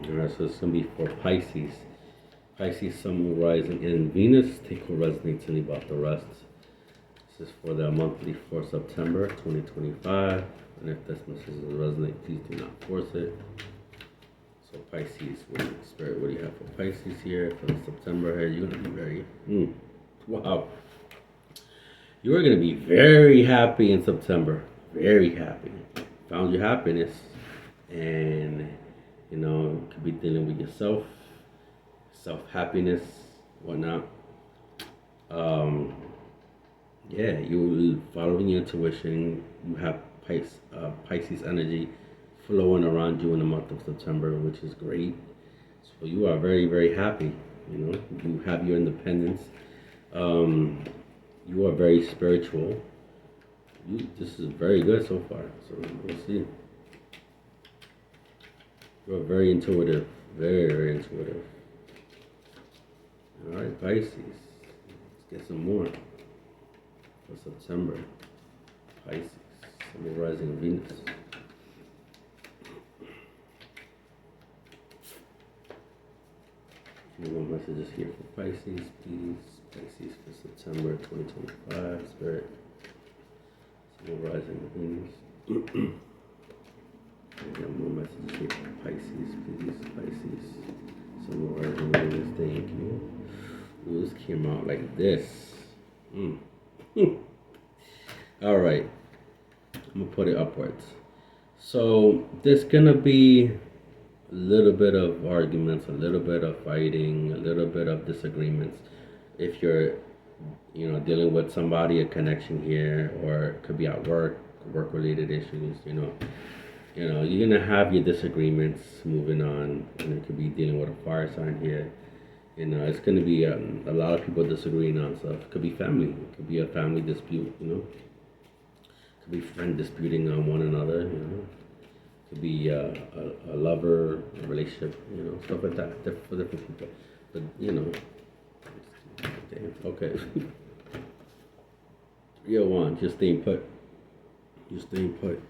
Alright, so it's going to be for Pisces. Pisces, Sun, Moon, Rising, and Venus. Take what resonates and leave out the rest. This is for the monthly for September 2025. And if this message doesn't resonate, please do not force it. So Pisces, Spirit, what do you have for Pisces here for September? Here, you're going to be very, wow. You are going to be very happy in September. Very happy. Found your happiness. And, you could be dealing with yourself, self-happiness, whatnot. Yeah, you're following your intuition. You have Pisces energy flowing around you in the month of September, which is great. So you are very, very happy. You have your independence. You are very spiritual. This is very good so far. So we'll see. You are very intuitive. Very, very intuitive. All right, Pisces. Let's get some more for September. Pisces. Sun, rising Venus. Any more messages here for Pisces, please? Pisces for September 2025. Spirit. Sun, rising Venus. Any more messages here for Pisces, please? Pisces. Sun, rising Venus. Thank you. Ooh, this came out like this. All right. I'm going to put it upwards. So there's going to be a little bit of arguments, a little bit of fighting, a little bit of disagreements. If you're, dealing with somebody, a connection here, or it could be at work-related issues, you're going to have your disagreements moving on, and it could be dealing with a fire sign here. It's going to be a lot of people disagreeing on stuff. It could be family. It could be a family dispute, Could be friend disputing on one another, Could be a lover, a relationship, stuff like that for different people. But, okay. 301, just staying put. Just staying put.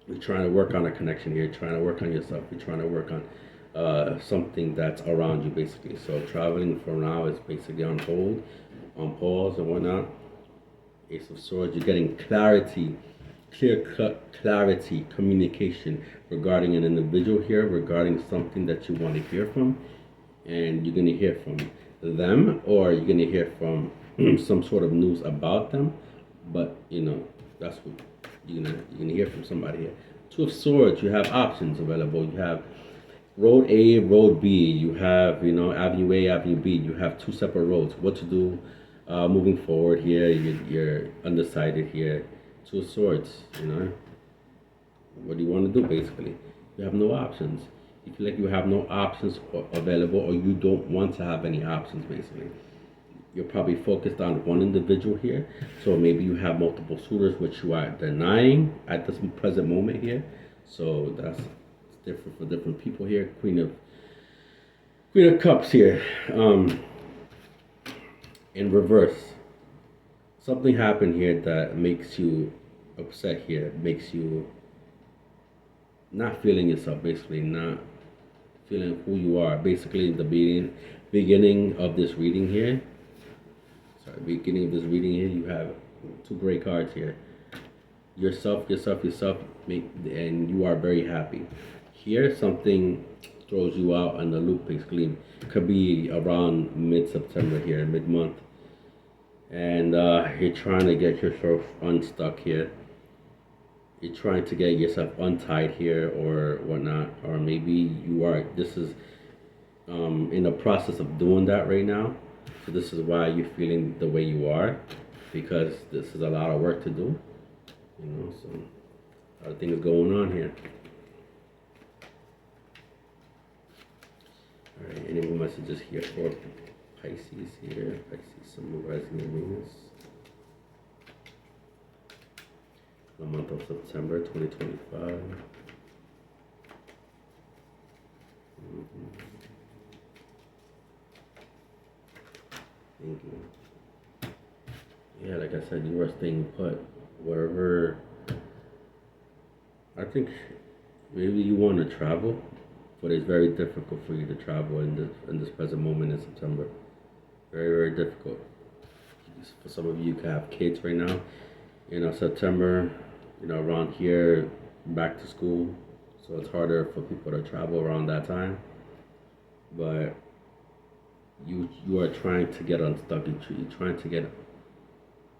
You're trying to work on a connection here, trying to work on yourself, you're trying to work on something that's around you, basically. So traveling for now is basically on hold, on pause and whatnot. Ace of Swords, you're getting clarity, clear-cut clarity, communication regarding an individual here, regarding something that you want to hear from, and you're going to hear from them, or you're going to hear from some sort of news about them, but, that's what you're gonna hear from somebody here. Two of Swords, you have options available. You have Road A, Road B. You have, Avenue A, Avenue B. You have two separate roads. What to do moving forward here. You're undecided here. Two of Swords, What do you want to do, basically? You have no options. You feel like you have no options available, or you don't want to have any options, basically. You're probably focused on one individual here. So maybe you have multiple suitors, which you are denying at this present moment here. So that's different for different people here. Queen of Cups here. In reverse. Something happened here that makes you upset here. Makes you not feeling yourself, basically. Not feeling who you are. Basically, the beginning of this reading here. Beginning of this reading here, you have two great cards here. Yourself, and you are very happy. Here, something throws you out on the loop, basically. Could be around mid-September here, mid-month. And you're trying to get yourself unstuck here. You're trying to get yourself untied here or whatnot. Or maybe this is in the process of doing that right now. So this is why you're feeling the way you are, because this is a lot of work to do, so a lot of things going on here. All right, any more messages here for Pisces here? Pisces, Sun, rising Venus. The month of September 2025. Thank you. Yeah, like I said, you are staying put wherever. I think Maybe you want to travel, but it's very difficult for you to travel in this present moment in September. Very, very difficult. For some of you, you can have kids right now. September, around here, back to school. So it's harder for people to travel around that time. But you are trying to get unstuck. You're trying to get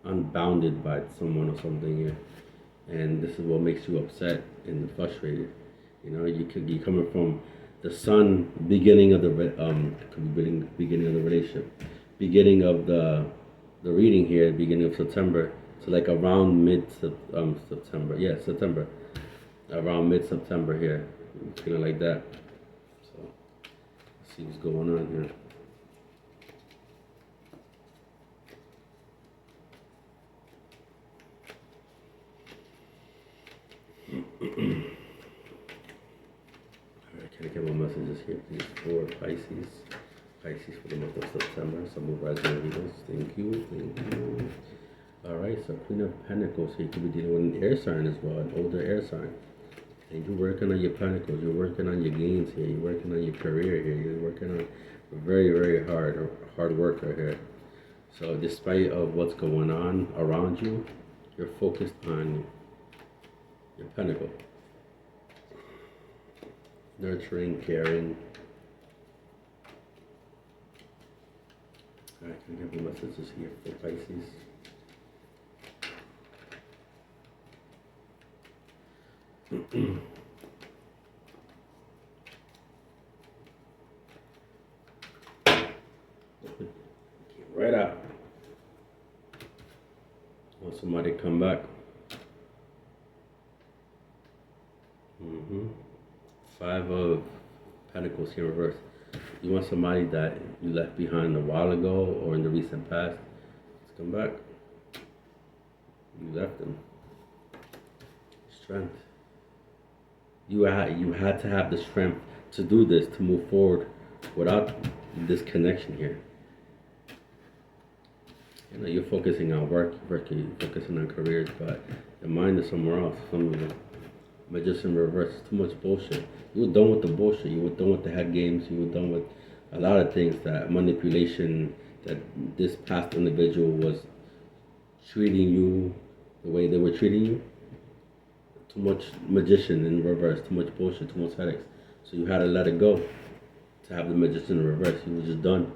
unbounded by someone or something here. And this is what makes you upset and frustrated. You could be coming from the sun, beginning of the could be beginning of the relationship, beginning of the reading here, beginning of September, to like around mid September. Yeah, September, around mid September here, feeling like that. So let's see what's going on here. Alright, can I get more messages here, please? For Pisces. Pisces for the month of September. Some of rising readers. Thank you. Thank you. Alright, so Queen of Pentacles here. You could be dealing with an air sign as well, an older air sign. And you're working on your pentacles. You're working on your gains here. You're working on your career here. You're working on very, very hard worker here. So despite of what's going on around you, you're focused on your pentacle. Nurturing, caring. Alright, can I give you messages here for Pisces? Right out. Want somebody to come back. Five of Pentacles here in reverse. You want somebody that you left behind a while ago or in the recent past. Let's come back. You left them. Strength. You had to have the strength to do this, to move forward without this connection here. You're focusing on work, you're focusing on careers, but your mind is somewhere else. Some of the Magician reverse, too much bullshit. You were done with the bullshit. You were done with the head games. You were done with a lot of things, that manipulation, that this past individual was treating you the way they were treating you. Too much magician in reverse, too much bullshit, too much headaches. So you had to let it go to have the magician in reverse. You were just done.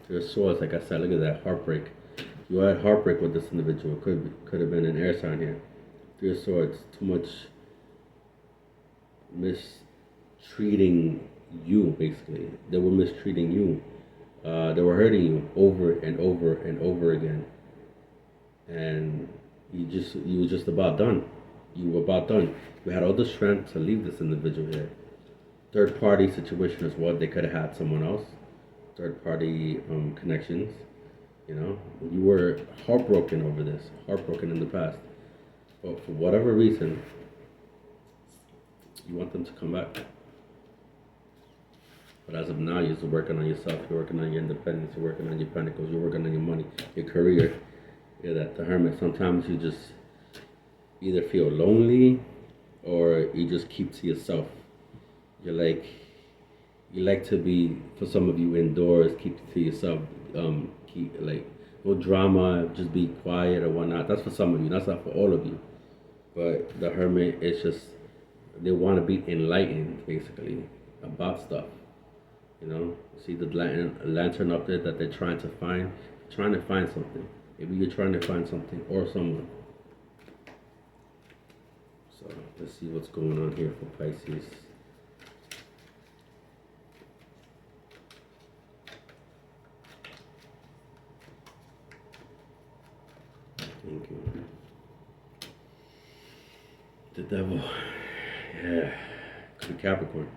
Your swords, like I said, look at that heartbreak. You had heartbreak with this individual. Could have been an air sign here. Three of Swords, too much mistreating you, basically. They were mistreating you. They were hurting you over and over and over again. And you were just about done. You were about done. You had all the strength to leave this individual here. Third party situation as well. They could have had someone else. Third party connections. You were heartbroken over this. Heartbroken in the past. But for whatever reason, you want them to come back. But as of now, you're just working on yourself. You're working on your independence. You're working on your pentacles. You're working on your money, your career. You're that the hermit. Sometimes you just either feel lonely or you just keep to yourself. You like to be, for some of you, indoors, keep to yourself. Keep no drama, just be quiet or whatnot. That's for some of you. That's not for all of you. But the hermit is just, they want to be enlightened, basically, about stuff. See the lantern up there that they're trying to find something. Maybe you're trying to find something or someone. So let's see what's going on here for Pisces. Thank you. The devil. Yeah. The Capricorn.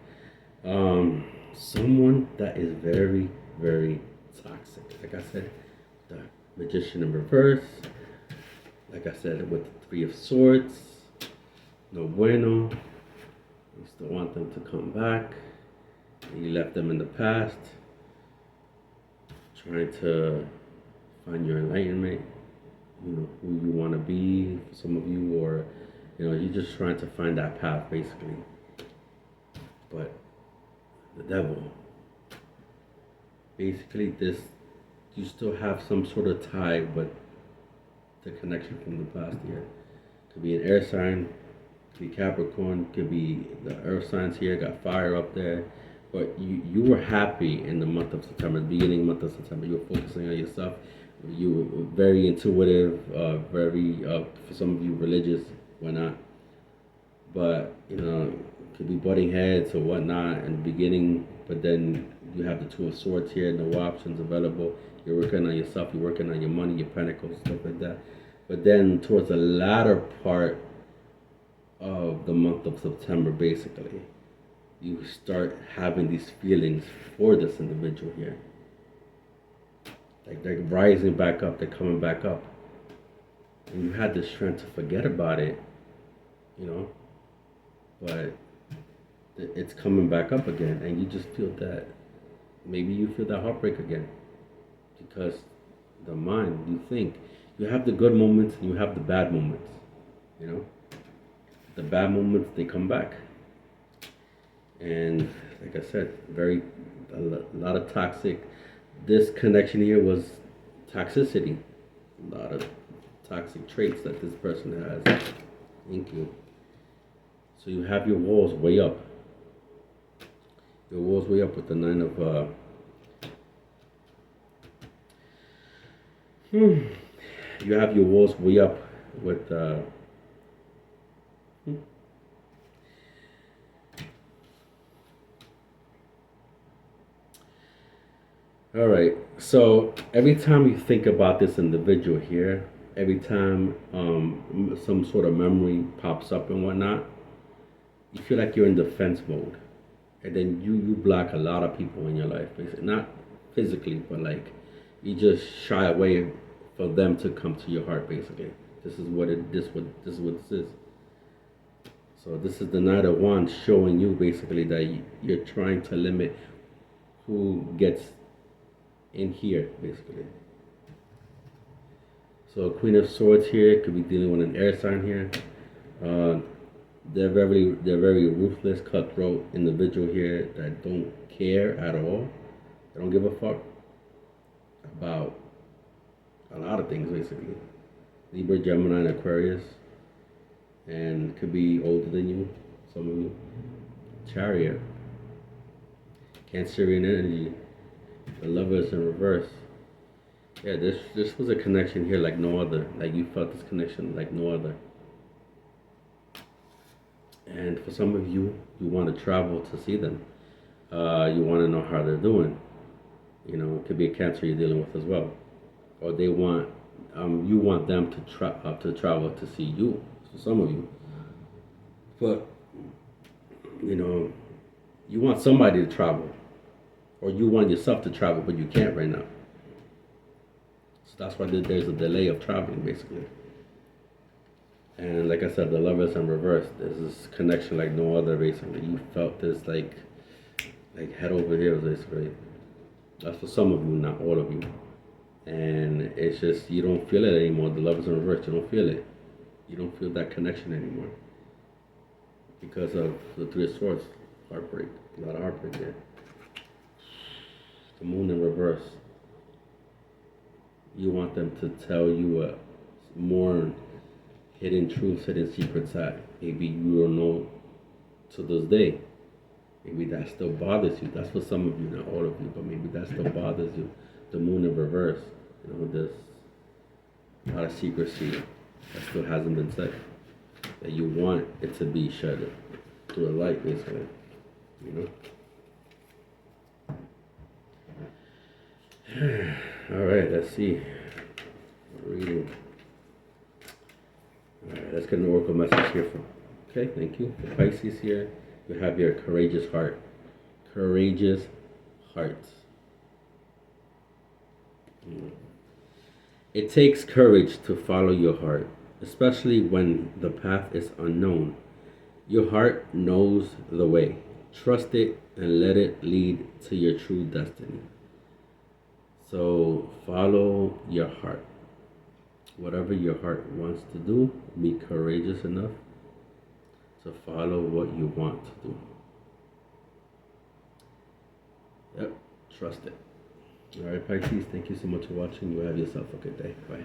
Someone that is very, very toxic. Like I said, the Magician in reverse. Like I said, with the Three of Swords. No bueno. You still want them to come back. You left them in the past. Trying to find your enlightenment. Who you want to be, for some of you, or You're just trying to find that path, basically. But the devil, basically, this you still have some sort of tie with the connection from the past year. Could be an air sign, could be Capricorn, could be the earth signs here, got fire up there. But you were happy in the month of September, the beginning month of September. You were focusing on yourself. You were very intuitive, very, for some of you, religious, whatnot. But, could be butting heads or whatnot in the beginning. But then you have the Two of Swords here, no options available. You're working on yourself, you're working on your money, your pentacles, stuff like that. But then towards the latter part of the month of September, basically, you start having these feelings for this individual here. Like they're rising back up, they're coming back up. And you had the strength to forget about it, you know, but it's coming back up again, and you just feel that maybe you feel that heartbreak again because the mind, you think you have the good moments and you have the bad moments, you know. The bad moments, they come back, and like I said, a lot of toxic. This connection here was toxicity, a lot of toxic traits that this person has. Thank you. So you have your walls way up. Your walls way up with the nine of you have your walls way up with all right. So every time you think about this individual here, every time some sort of memory pops up and whatnot, you feel like you're in defense mode, and then you block a lot of people in your life, basically. Not physically, but like you just shy away for them to come to your heart, basically. This is what this is. So this is the Knight of Wands showing you basically that you're trying to limit who gets in here, basically. So Queen of Swords here could be dealing with an air sign here. Uh, they're very ruthless, cutthroat individual here that don't care at all. They don't give a fuck about a lot of things, basically. Libra, Gemini, and Aquarius, and could be older than you. Some of you. Chariot, Cancerian energy. The Lovers in reverse. Yeah, this was a connection here like no other. Like you felt this connection like no other. And for some of you, you want to travel to see them. You want to know how they're doing. It could be a Cancer you're dealing with as well, or they want you want them to travel to see you. For some of you, but you want somebody to travel, or you want yourself to travel, but you can't right now. So that's why there's a delay of traveling, basically. And like I said, the Lovers in reverse. There's this connection like no other, basically. You felt this like head over heels, basically. That's for some of you, not all of you. And it's just, you don't feel it anymore. The Lovers in reverse, you don't feel it. You don't feel that connection anymore. Because of the Three of Swords, heartbreak. A lot of heartbreak there. The Moon in reverse. You want them to tell you more hidden truths, hidden secrets that maybe you don't know to this day. Maybe that still bothers you. That's for some of you, not all of you, but maybe that still bothers you. The Moon in reverse. There's a lot of secrecy that still hasn't been said. That you want it to be shed through a light, basically. Alright, let's see. Reading. Alright, let's get an oracle message here okay, thank you. For Pisces here, you have your courageous heart. Courageous hearts. It takes courage to follow your heart, especially when the path is unknown. Your heart knows the way. Trust it and let it lead to your true destiny. So follow your heart. Whatever your heart wants to do, be courageous enough to follow what you want to do. Yep, trust it. All right, Pisces, thank you so much for watching. You have yourself a good day. Bye.